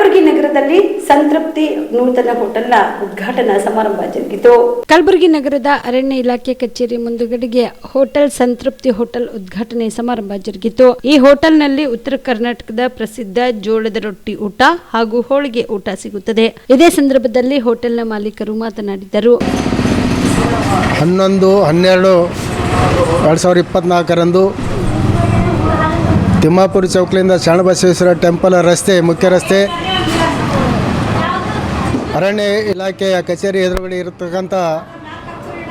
ಕಲಬುರಗಿ ನಗರದಲ್ಲಿ ಸಂತೃಪ್ತಿ ನೂತನ ಹೋಟೆಲ್ನ ಉದ್ಘಾಟನಾ ಸಮಾರಂಭ ಜರುಗಿತು. ಕಲಬುರಗಿ ನಗರದ ಅರಣ್ಯ ಇಲಾಖೆ ಕಚೇರಿ ಮುಂದುಗಡೆಗೆ ಹೋಟೆಲ್ ಸಂತೃಪ್ತಿ ಹೋಟೆಲ್ ಉದ್ಘಾಟನೆ ಸಮಾರಂಭ ಜರುಗಿತು. ಈ ಹೋಟೆಲ್ನಲ್ಲಿ ಉತ್ತರ ಕರ್ನಾಟಕದ ಪ್ರಸಿದ್ಧ ಜೋಳದ ರೊಟ್ಟಿ ಊಟ ಹಾಗೂ ಹೋಳಿಗೆ ಊಟ ಸಿಗುತ್ತದೆ. ಇದೇ ಸಂದರ್ಭದಲ್ಲಿ ಹೋಟೆಲ್ನ ಮಾಲೀಕರು ಮಾತನಾಡಿದರು. 11/12/2024 ತಿಮ್ಮಾಪುರ ಚೌಕಲಿಂದ ಶರಣಬಸವೇಶ್ವರ ಟೆಂಪಲ್ ರಸ್ತೆ, ಮುಖ್ಯ ರಸ್ತೆ, ಅರಣ್ಯ ಇಲಾಖೆಯ ಕಚೇರಿ ಎದುರುಗಡೆ ಇರತಕ್ಕಂಥ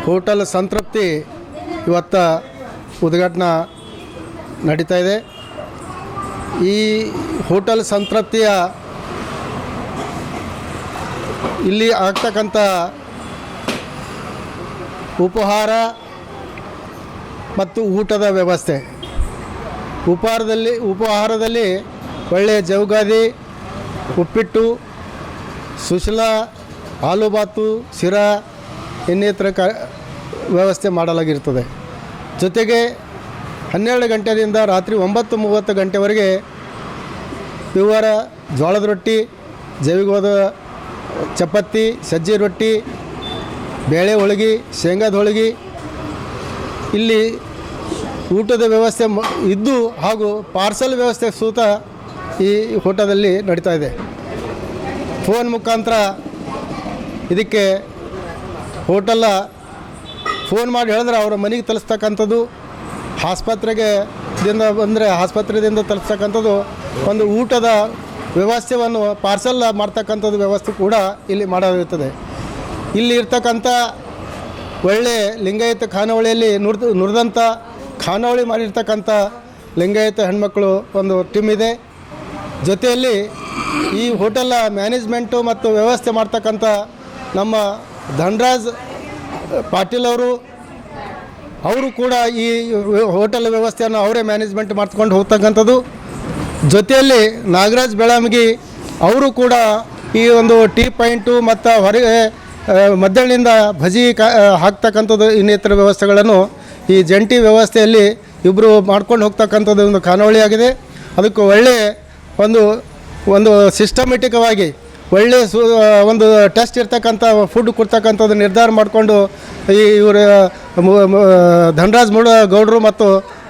ಹೋಟೆಲ್ ಸಂತೃಪ್ತಿ ಇವತ್ತು ಉದ್ಘಾಟನಾ ನಡೀತಾ ಇದೆ. ಈ ಹೋಟೆಲ್ ಸಂತೃಪ್ತಿಯ ಇಲ್ಲಿ ಆಗ್ತಕ್ಕಂಥ ಉಪಹಾರ ಮತ್ತು ಊಟದ ವ್ಯವಸ್ಥೆ, ಉಪಹಾರದಲ್ಲಿ ಒಳ್ಳೆಯ ಜೌಗಾದಿ, ಉಪ್ಪಿಟ್ಟು, ಸುಶಲಾ, ಆಲೂಬಾತು, ಶಿರಾ ಇನ್ನಿತರ ವ್ಯವಸ್ಥೆ ಮಾಡಲಾಗಿರ್ತದೆ. ಜೊತೆಗೆ 12 ಗಂಟೆಯಿಂದ ರಾತ್ರಿ 9:30 ಗಂಟೆವರೆಗೆ ಪ್ಯೂವರ ಜೋಳದ ರೊಟ್ಟಿ, ಜೈವಿಕವಾದ ಚಪಾತಿ, ಸಜ್ಜಿ ರೊಟ್ಟಿ, ಬೇಳೆ ಹೋಳಿಗೆ, ಶೇಂಗಾದ ಹೋಳಿಗೆ ಇಲ್ಲಿ ಊಟದ ವ್ಯವಸ್ಥೆ ಇದ್ದು ಹಾಗೂ ಪಾರ್ಸಲ್ ವ್ಯವಸ್ಥೆ ಸೂತ ಈ ಹೋಟೆಲಲ್ಲಿ ನಡೀತಾ ಇದೆ. ಫೋನ್ ಮುಖಾಂತರ ಇದಕ್ಕೆ ಹೋಟೆಲ್ಲ ಫೋನ್ ಮಾಡಿ ಹೇಳಿದ್ರೆ ಅವರ ಮನೆಗೆ ತಲುಪಿಸ್ತಕ್ಕಂಥದ್ದು, ಆಸ್ಪತ್ರೆಯಿಂದ ತಲುಪಿಸ್ತಕ್ಕಂಥದ್ದು, ಒಂದು ಊಟದ ವ್ಯವಸ್ಥೆಯನ್ನು ಪಾರ್ಸಲ್ ಮಾಡ್ತಕ್ಕಂಥದ್ದು ವ್ಯವಸ್ಥೆ ಕೂಡ ಇಲ್ಲಿ ಮಾಡಲಾಗುತ್ತದೆ. ಇಲ್ಲಿ ಇರ್ತಕ್ಕಂಥ ಒಳ್ಳೆ ಲಿಂಗಾಯತ ಖಾನಾವಳಿಯಲ್ಲಿ ನುರಿದಂಥ ಖಾನಾವಳಿ ಮಾಡಿರ್ತಕ್ಕಂಥ ಲಿಂಗಾಯತ ಹೆಣ್ಮಕ್ಳು ಒಂದು ಟೀಮ್ ಇದೆ. ಜೊತೆಯಲ್ಲಿ ಈ ಹೋಟೆಲ್ಲ ಮ್ಯಾನೇಜ್ಮೆಂಟು ಮತ್ತು ವ್ಯವಸ್ಥೆ ಮಾಡ್ತಕ್ಕಂಥ ನಮ್ಮ ಧನರಾಜ್ ಪಾಟೀಲ್ ಅವರು ಕೂಡ ಈ ಹೋಟೆಲ್ ವ್ಯವಸ್ಥೆಯನ್ನು ಅವರೇ ಮ್ಯಾನೇಜ್ಮೆಂಟ್ ಮಾಡ್ಕೊಂಡು ಹೋಗ್ತಕ್ಕಂಥದ್ದು. ಜೊತೆಯಲ್ಲಿ ನಾಗರಾಜ್ ಬೆಳಮಗಿ ಅವರು ಕೂಡ ಈ ಒಂದು ಟೀ ಪಾಯಿಂಟು ಮತ್ತು ಹೊರಗೆ ಮಧ್ಯಾಹ್ನದಿಂದ ಭಜಿ ಹಾಕ್ತಕ್ಕಂಥದ್ದು ಇನ್ನಿತರ ವ್ಯವಸ್ಥೆಗಳನ್ನು ಈ ಜಂಟಿ ವ್ಯವಸ್ಥೆಯಲ್ಲಿ ಇಬ್ಬರು ಮಾಡ್ಕೊಂಡು ಹೋಗ್ತಕ್ಕಂಥದ್ದು ಒಂದು ಖಾನಾವಳಿಯಾಗಿದೆ. ಅದಕ್ಕೆ ಒಳ್ಳೆಯ ಒಂದು ಸಿಸ್ಟಮೆಟಿಕವಾಗಿ ಒಳ್ಳೆಯ ಒಂದು ಟೆಸ್ಟ್ ಇರ್ತಕ್ಕಂಥ ಫುಡ್ ಕೊಡ್ತಕ್ಕಂಥದ್ದು ನಿರ್ಧಾರ ಮಾಡಿಕೊಂಡು ಇವರು ಧನರಾಜ್ ಗೌಡರು ಮತ್ತು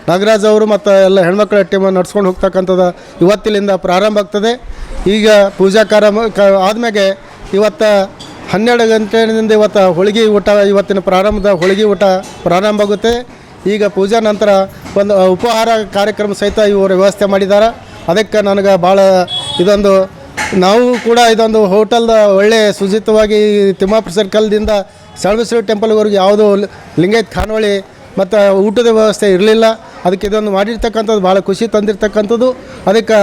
ನಾಗರಾಜ್ ಅವರು ಮತ್ತು ಎಲ್ಲ ಹೆಣ್ಮಕ್ಳ ಟೀಮನ್ನು ನಡ್ಸ್ಕೊಂಡು ಹೋಗ್ತಕ್ಕಂಥದ್ದು ಇವತ್ತಿನಿಂದ ಪ್ರಾರಂಭ ಆಗ್ತದೆ. ಈಗ ಪೂಜಾ ಆದಮೇಲೆ ಇವತ್ತು 12 ಗಂಟೆಯಿಂದ ಇವತ್ತು ಹೋಳಿಗೆ ಊಟ, ಇವತ್ತಿನ ಪ್ರಾರಂಭದ ಹೋಳಿಗೆ ಊಟ ಪ್ರಾರಂಭ ಆಗುತ್ತೆ. ಈಗ ಪೂಜಾ ನಂತರ ಒಂದು ಉಪಹಾರ ಕಾರ್ಯಕ್ರಮ ಸಹಿತ ಇವರು ವ್ಯವಸ್ಥೆ ಮಾಡಿದ್ದಾರೆ. ಅದಕ್ಕೆ ನನಗೆ ಭಾಳ ನಾವು ಕೂಡ ಇದೊಂದು ಹೋಟೆಲ್ದ ಒಳ್ಳೆಯ ಶುಚಿತ್ವವಾಗಿ ತಿಮ್ಮಾಪುರ ಸರ್ಕಲ್ದಿಂದ ಶರಣಬಸವೇಶ್ವರ ಟೆಂಪಲ್ವರೆಗೂ ಯಾವುದೋ ಲಿಂಗಾಯತ್ ಖಾನಾವಳಿ ಮತ್ತು ಊಟದ ವ್ಯವಸ್ಥೆ ಇರಲಿಲ್ಲ. ಅದಕ್ಕೆ ಇದೊಂದು ಮಾಡಿರ್ತಕ್ಕಂಥದ್ದು ಭಾಳ ಖುಷಿ ತಂದಿರ್ತಕ್ಕಂಥದ್ದು. ಅದಕ್ಕೆ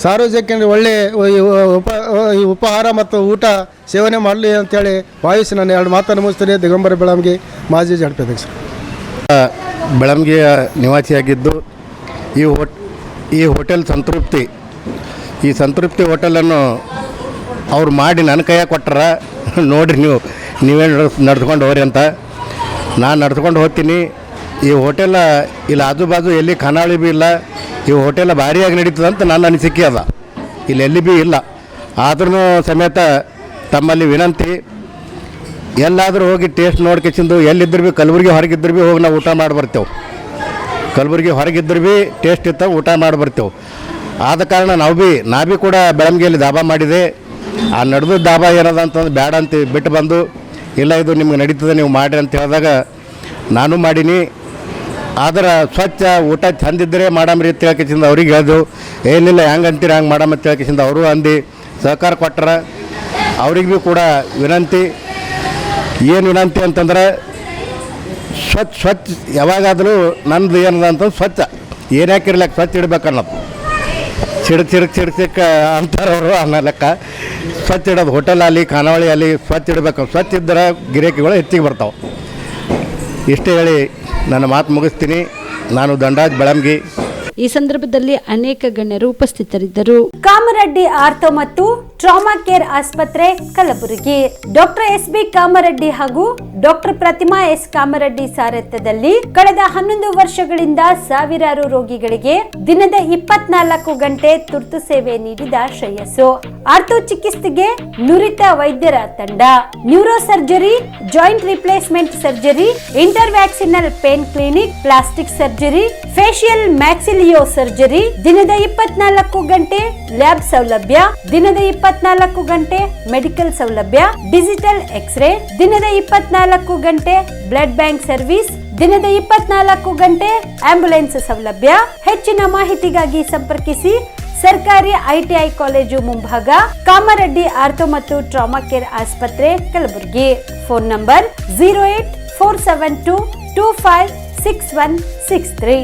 ಸಾರ್ವಜನಿಕರಿಗೆ ಒಳ್ಳೆಯ ಉಪಹಾರ ಮತ್ತು ಊಟ ಸೇವನೆ ಮಾಡಲಿ ಅಂತೇಳಿ ಭಾವಿಸಿ ನಾನು 2 ಮಾತನ್ನು ಮುಗಿಸ್ತೀನಿ. ದಿಗಂಬರ ಬೆಳಮಗಿ, ಮಾಜಿ ಜಡ್ಪಾಧ್ಯಕ್ಷ. ಬೆಳಮಗಿಯ ನಿವಾಸಿಯಾಗಿದ್ದು ಈ ಹೋಟೆಲ್ ಸಂತೃಪ್ತಿ, ಈ ಸಂತೃಪ್ತಿ ಹೋಟೆಲನ್ನು ಅವ್ರು ಮಾಡಿ ನನ್ನ ಕೈಯಾಗ ಕೊಟ್ಟಾರ. ನೋಡಿರಿ ನೀವೇ ನಡೆಸ್ಕೊಂಡು ಹೋಗ್ರಿ ಅಂತ ನಾನು ನಡ್ಸ್ಕೊಂಡು ಹೋಗ್ತೀನಿ. ಈ ಹೋಟೆಲ ಇಲ್ಲಿ ಆಜು ಬಾಜು ಎಲ್ಲಿ ಖಾನಾವಳಿ ಭೀ ಇಲ್ಲ. ಈ ಹೋಟೆಲ ಭಾರಿಯಾಗಿ ನಡೀತದೆ ಅಂತ ನನ್ನ ಅನಿಸಿಕೆ ಅದ. ಇಲ್ಲಿ ಎಲ್ಲಿ ಭೀ ಇಲ್ಲ. ಆದ್ರೂ ಸಮೇತ ತಮ್ಮಲ್ಲಿ ವಿನಂತಿ, ಎಲ್ಲಾದರೂ ಹೋಗಿ ಟೇಸ್ಟ್ ನೋಡ್ಕೆಸಿಂದು ಎಲ್ಲಿದ್ದರೂ ಭೀ ಕಲಬುರಗಿ ಹೊರಗಿದ್ದರೂ ಭೀ ಹೋಗಿ ನಾವು ಊಟ ಮಾಡಿ ಬರ್ತೇವೆ. ಕಲಬುರಗಿ ಹೊರಗಿದ್ದರೂ ಭೀ ಟೇಸ್ಟ್ ಇರ್ತಾವೆ, ಊಟ ಮಾಡಿ ಬರ್ತೇವೆ. ಆದ ಕಾರಣ ನಾ ಭೀ ಕೂಡ ಬೆಳಮಗಿಯಲ್ಲಿ ದಾಬಾ ಮಾಡಿದೆ. ಆ ನಡೆದು ದಾಬಾ ಏನದ ಅಂತಂದು ಬೇಡ ಅಂತ ಬಿಟ್ಟು ಬಂದು, ಇಲ್ಲ ಇದು ನಿಮ್ಗೆ ನಡೀತದೆ ನೀವು ಮಾಡಿರಿ ಅಂತ ಹೇಳಿದಾಗ ನಾನು ಮಾಡೀನಿ. ಆದ್ರೆ ಸ್ವಚ್ಛ ಊಟ ಚಂದಿದ್ದರೆ ಮಾಡಮ್ರಿ ಅಂತ ಹೇಳ್ಕೆಸಿಂದ ಅವ್ರಿಗೆ ಹೇಳಿದೆವು. ಏನಿಲ್ಲ ಹೆಂಗೆ ಅಂತೀರಿ ಹಂಗೆ ಮಾಡಮ್ಮ ಅಂತ ಹೇಳ್ಕೆಸಿಂದ ಅವರು ಅಂದು ಸಹಕಾರ ಕೊಟ್ಟರೆ. ಅವ್ರಿಗೆ ಭೀ ಕೂಡ ವಿನಂತಿ, ಏನು ವಿನಂತಿ ಅಂತಂದ್ರೆ ಸ್ವಚ್ಛ ಯಾವಾಗಾದರೂ ನನ್ನದು ಏನದ ಅಂತ ಸ್ವಚ್ಛ ಏನು ಹಾಕಿರ್ಲಿಕ್ಕೆ ಸ್ವಚ್ಛ ಇಡ್ಬೇಕನ್ನೋದು. ಸಿಡಕ್ ಅಂತಾರವರು ಅನ್ನೋ ಲೆಕ್ಕ ಸ್ವಚ್ಛ ಇಡೋದು. ಹೋಟೆಲ್ ಅಲ್ಲಿ ಖಾನಾವಳಿ ಅಲ್ಲಿ ಸ್ವಚ್ಛ ಇಡಬೇಕು. ಸ್ವಚ್ಛ ಇದ್ದರೆ ಗಿರಾಕಿಗಳು ಹೆಚ್ಚಿಗೆ ಬರ್ತಾವೆ. ಇಷ್ಟೇ ಹೇಳಿ ನನ್ನ ಮಾತು ಮುಗಿಸ್ತೀನಿ. ನಾನು ಧನರಾಜ್ ಬೆಳಮಗಿ. ಈ ಸಂದರ್ಭದಲ್ಲಿ ಅನೇಕ ಗಣ್ಯರು ಉಪಸ್ಥಿತರಿದ್ದರು. ಕಾಮರೆಡ್ಡಿ ಆರ್ಥೋ ಮತ್ತು ಟ್ರಾಮಾ ಕೇರ್ ಆಸ್ಪತ್ರೆ ಕಲಬುರಗಿ. Doctor S B. ಕಾಮರೆಡ್ಡಿ ಹಾಗೂ ಡಾಕ್ಟರ್ ಪ್ರತಿಮಾ ಎಸ್. ಕಾಮರೆಡ್ಡಿ ಸಾರಥ್ಯದಲ್ಲಿ ಕಳೆದ 11 ವರ್ಷಗಳಿಂದ ಸಾವಿರಾರು ರೋಗಿಗಳಿಗೆ ದಿನದ 24 ಗಂಟೆ ತುರ್ತು ಸೇವೆ ನೀಡಿದ ಶ್ರೇಯಸ್ಸು. ಆರ್ಥೋ ಚಿಕಿತ್ಸೆಗೆ ನುರಿತ ವೈದ್ಯರ ತಂಡ, neuro surgery, joint replacement surgery, interventional pain clinic, plastic surgery, facial maxillo surgery, ದಿನದ 24 ಗಂಟೆ ಲ್ಯಾಬ್ ಸೌಲಭ್ಯ, ದಿನದ 24 ಗಂಟೆ ಮೆಡಿಕಲ್ ಸೌಲಭ್ಯ, ಡಿಜಿಟಲ್ ಎಕ್ಸ್ರೇ, ದಿನದ 24 ಗಂಟೆ ಬ್ಲಡ್ ಬ್ಯಾಂಕ್ ಸರ್ವಿಸ್, ದಿನದ 24 ಗಂಟೆ ಆಂಬ್ಯುಲೆನ್ಸ್ ಸೌಲಭ್ಯ. ಹೆಚ್ಚಿನ ಮಾಹಿತಿಗಾಗಿ ಸಂಪರ್ಕಿಸಿ ಸರ್ಕಾರಿ ಐಟಿಐ ಕಾಲೇಜು ಮುಂಭಾಗ, ಕಾಮರೆಡ್ಡಿ ಆರ್ಥೋ ಮತ್ತು ಟ್ರಾಮಾ ಕೇರ್ ಆಸ್ಪತ್ರೆ ಕಲಬುರಗಿ. Phone number 084722566163.